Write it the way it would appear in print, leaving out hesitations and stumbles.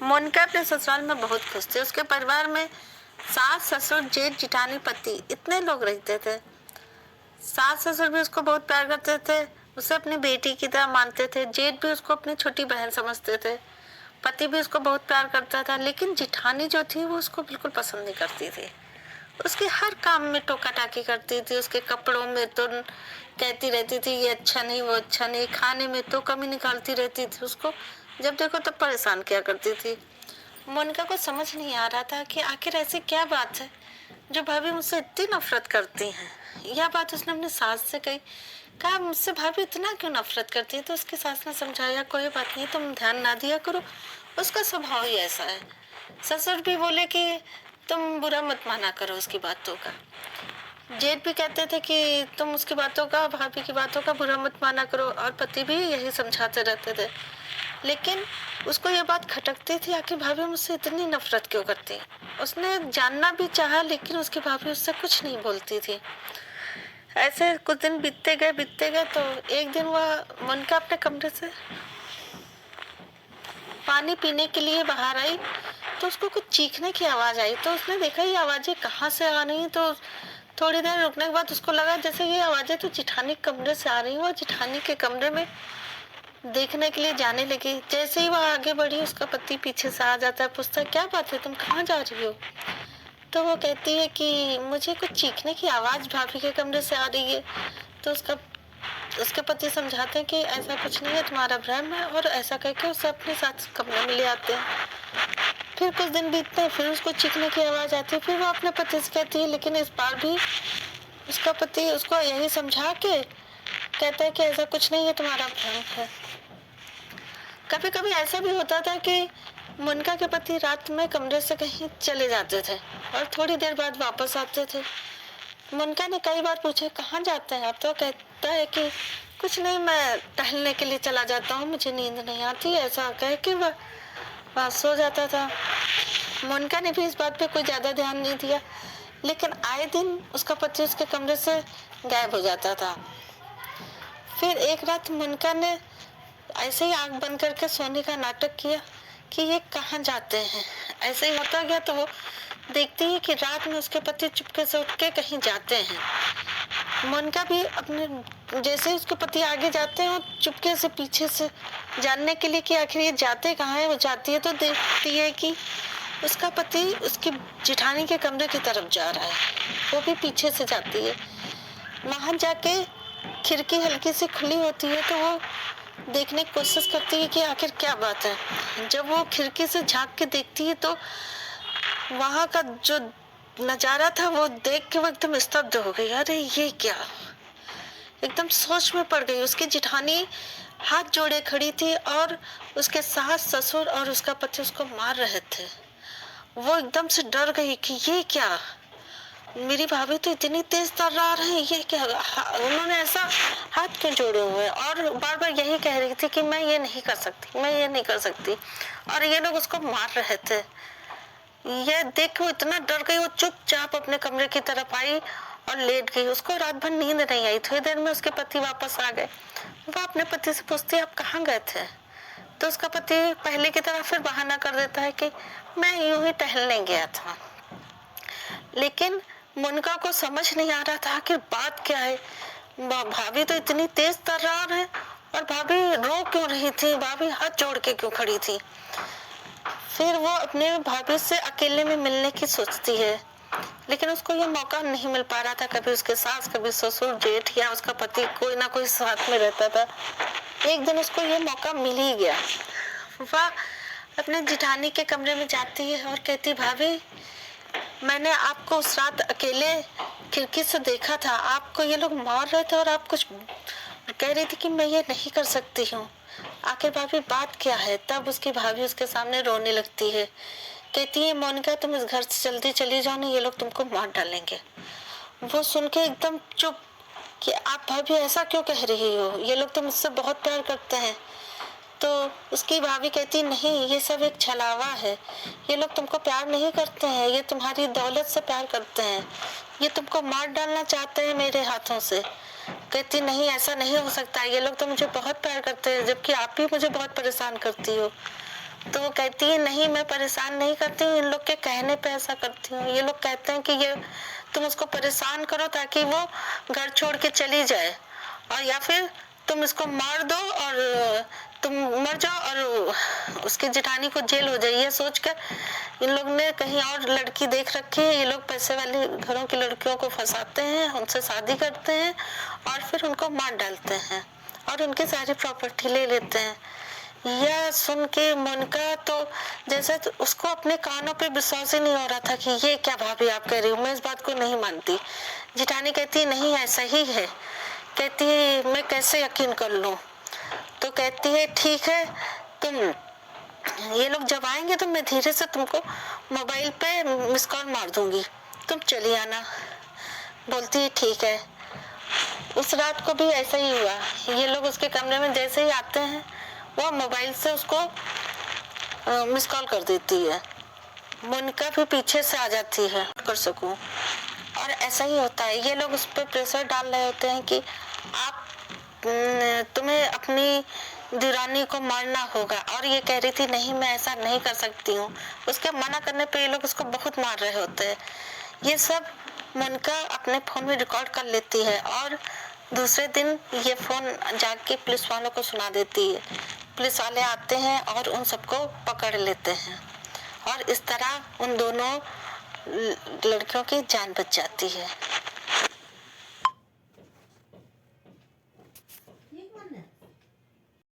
मोनिका अपने ससुराल में बहुत खुश थी। उसके परिवार में सास, ससुर, जेठ, जिठानी, पति इतने लोग रहते थे। सास ससुर भी उसको बहुत प्यार करते थे, उसे अपनी बेटी की तरह मानते थे। जेठ भी उसको अपनी छोटी बहन समझते थे। पति भी उसको बहुत प्यार करता था, लेकिन जिठानी जो थी वो उसको बिल्कुल पसंद नहीं करती थी। उसके हर काम में टोका टाकी करती थी। उसके कपड़ों में तो कहती रहती थी ये अच्छा नहीं, वो अच्छा नहीं। खाने में तो कमी निकालती रहती थी। उसको जब देखो तब परेशान किया करती थी। मोनिका को समझ नहीं आ रहा था कि आखिर ऐसी क्या बात है जो भाभी मुझसे इतनी नफरत करती हैं। यह बात उसने अपनी सास से कही। कहा मुझसे भाभी इतना क्यों नफरत करती है? तो उसकी सास ने समझाया कोई बात नहीं, तुम ध्यान ना दिया करो, उसका स्वभाव ही ऐसा है। ससुर भी बोले कि तुम बुरा मत माना करो उसकी बातों का। जेठ भी कहते थे कि तुम उसकी बातों का, भाभी की बातों का बुरा मत माना करो, और पति भी यही समझाते रहते थे। लेकिन उसको ये बात खटकती थी, आखिर भाभी मुझसे इतनी नफरत क्यों करती। उसने जानना भी चाहा, लेकिन उसकी भाभी उससे कुछ नहीं बोलती थी। ऐसे कुछ दिन बीतते गए तो एक दिन वह मोनिका अपने कमरे से पानी पीने के लिए बाहर आई तो उसको कुछ चीखने की आवाज आई। तो उसने देखा ये आवाजें कहाँ से आ रही। तो थोड़ी देर रुकने के बाद उसको लगा जैसे ये आवाजें तो जिठानी कमरे से आ रही। वो जिठानी के कमरे में देखने के लिए जाने लगी। जैसे ही वह आगे बढ़ी, उसका पति पीछे से आ जाता है, पूछता है क्या बात है, तुम कहाँ जा रही हो? तो वो कहती है कि मुझे कुछ चीखने की आवाज भाभी के कमरे से आ रही है। तो उसके पति समझाते हैं कि ऐसा कुछ नहीं है, तुम्हारा भ्रम है, और ऐसा करके उसे अपने साथ कमरे में ले आते हैं। फिर कुछ दिन बीतते हैं, फिर उसको चीखने की आवाज आती है। फिर वो अपने पति से कहती है, लेकिन इस बार भी उसका पति उसको यही समझा के कहता है कि ऐसा कुछ नहीं है, तुम्हारा भ्रम है। कभी कभी ऐसा भी होता था कि मोनिका के पति रात में कमरे से कहीं चले जाते थे और थोड़ी देर बाद वापस आते थे। मोनिका ने कई बार पूछा कहाँ जाते हैं आप? तो कहता है कि कुछ नहीं, मैं टहलने के लिए चला जाता हूँ, मुझे नींद नहीं आती। ऐसा कह के वह सो जाता था। मोनिका ने भी इस बात पे कोई ज्यादा ध्यान नहीं दिया, लेकिन आए दिन उसका पति उसके कमरे से गायब हो जाता था। फिर एक रात मोनिका ने ऐसे ही आंख बंद करके सोने का नाटक किया कि ये कहाँ जाते हैं। ऐसे ही होता गया तो वो देखती है कि रात में उसके पति चुपके से उठ के कहीं जाते हैं। मोनिका भी अपने जैसे ही उसके पति आगे जाते हैं, चुपके से पीछे से जानने के लिए कि आखिर ये जाते कहाँ है, वो जाती है तो देखती है कि उसका पति उसकी जिठानी के कमरे की तरफ जा रहा है। वो भी पीछे से जाती है। वहां जाके खिड़की हल्की सी खुली होती है तो वो देखने की कोशिश करती है कि आखिर क्या बात है। जब वो खिड़की से झांक के देखती है तो वहां का जो नजारा था वो देख के वो एकदम स्तब्ध हो गई। अरे ये क्या, एकदम सोच में पड़ गई। उसकी जिठानी हाथ जोड़े खड़ी थी और उसके सास, ससुर और उसका पति उसको मार रहे थे। वो एकदम से डर गई कि ये क्या, मेरी भाभी तो इतनी तेज तर्रार है, ये क्या। उन्होंने ऐसा हाथ क्यों जोड़े हुए और बार बार यही कह रही थी कि मैं ये नहीं कर सकती, मैं ये नहीं कर सकती, और ये लोग उसको मार रहे थे। ये देख के वो इतना डर गई, वो चुपचाप अपने कमरे की तरफ आई और लेट गई। उसको रात भर नींद नहीं आई। थोड़ी देर में उसके पति वापस आ गए। वो अपने पति से पूछती है आप कहाँ गए थे? तो उसका पति पहले की तरह फिर बहाना कर देता है कि मैं यूं ही टहलने गया था। लेकिन मोनिका को समझ नहीं आ रहा था आखिर बात क्या है। भाभी तो इतनी तेज तर्रार है और भाभी रो क्यों रही थी, भाभी हाथ जोड़ के क्यों खड़ी थी। फिर वो अपने भाभी से अकेले में मिलने की सोचती है, लेकिन उसको ये मौका नहीं मिल पा रहा था। कभी उसके सास, कभी ससुर, जेठ या उसका पति कोई ना कोई साथ में रहता था। एक दिन उसको ये मौका मिल ही गया। वह अपने जिठानी के कमरे में जाती है और कहती भाभी मैंने आपको उस रात अकेले खिड़की से देखा था, आपको ये लोग मार रहे थे और आप कुछ कह रही थी कि मैं ये नहीं कर सकती हूँ। आखिर भाभी बात क्या है? तब उसकी भाभी उसके सामने रोने लगती है। कहती है मोनिका तुम इस घर से जल्दी चली जाओ, नहीं ये लोग तुमको मार डालेंगे। वो सुन के एकदम चुप कि आप भाभी ऐसा क्यों कह रही हो, ये लोग तो मुझसे बहुत प्यार करते हैं। तो उसकी भाभी कहती नहीं, ये सब एक छलावा है, ये लोग तुमको प्यार नहीं करते हैं, ये तुम्हारी दौलत से प्यार करते हैं, ये तुमको मार डालना चाहते हैं मेरे हाथों से। कहती नहीं ऐसा नहीं हो सकता, ये लोग तो मुझे बहुत प्यार करते हैं, जबकि आप ही मुझे बहुत परेशान करती हो। तो वो कहती है नहीं, मैं परेशान नहीं करती हूँ, इन लोग के कहने पे ऐसा करती हूँ। ये लोग कहते हैं कि ये तुम उसको परेशान करो ताकि वो घर छोड़ के चली जाए, और या फिर तुम इसको मार दो और तुम मर जाओ और उसकी जेठानी को जेल हो जाए। ये सोचकर इन लोग ने कहीं और लड़की देख रखी है। ये लोग पैसे वाली घरों की लड़कियों को फंसाते हैं, उनसे शादी करते हैं और फिर उनको मार डालते हैं और उनकी सारी प्रॉपर्टी ले लेते हैं। यह सुन के मोनिका तो जैसे तो उसको अपने कानों पे विश्वास ही नहीं हो रहा था कि ये क्या भाभी आप कह रही हो, मैं इस बात को नहीं मानती। जिठानी कहती है नहीं ऐसा ही है। कहती है मैं कैसे यकीन कर लूं? तो कहती है ठीक है, तुम ये लोग जब आएंगे तो मैं धीरे से तुमको मोबाइल पे मिस कॉल मार दूंगी, तुम चली आना। बोलती है ठीक है। उस रात को भी ऐसा ही हुआ। ये लोग उसके कमरे में जैसे ही आते हैं वो मोबाइल से उसको मिस कॉल कर देती है। मोनिका भी पीछे से आ जाती है कर सकूं, और ऐसा ही होता है। ये लोग उस पर प्रेशर डाल रहे होते हैं कि आप तुम्हें अपनी दुरानी को मारना होगा, और ये कह रही थी नहीं मैं ऐसा नहीं कर सकती हूँ। उसके मना करने पे ये लोग उसको बहुत मार रहे होते हैं। ये सब मोनिका अपने फोन में रिकॉर्ड कर लेती है और दूसरे दिन ये फोन जाके पुलिस वालों को सुना देती है। पुलिस वाले आते हैं और उन सबको पकड़ लेते हैं और इस तरह उन दोनों लड़कियों की जान बच जाती है।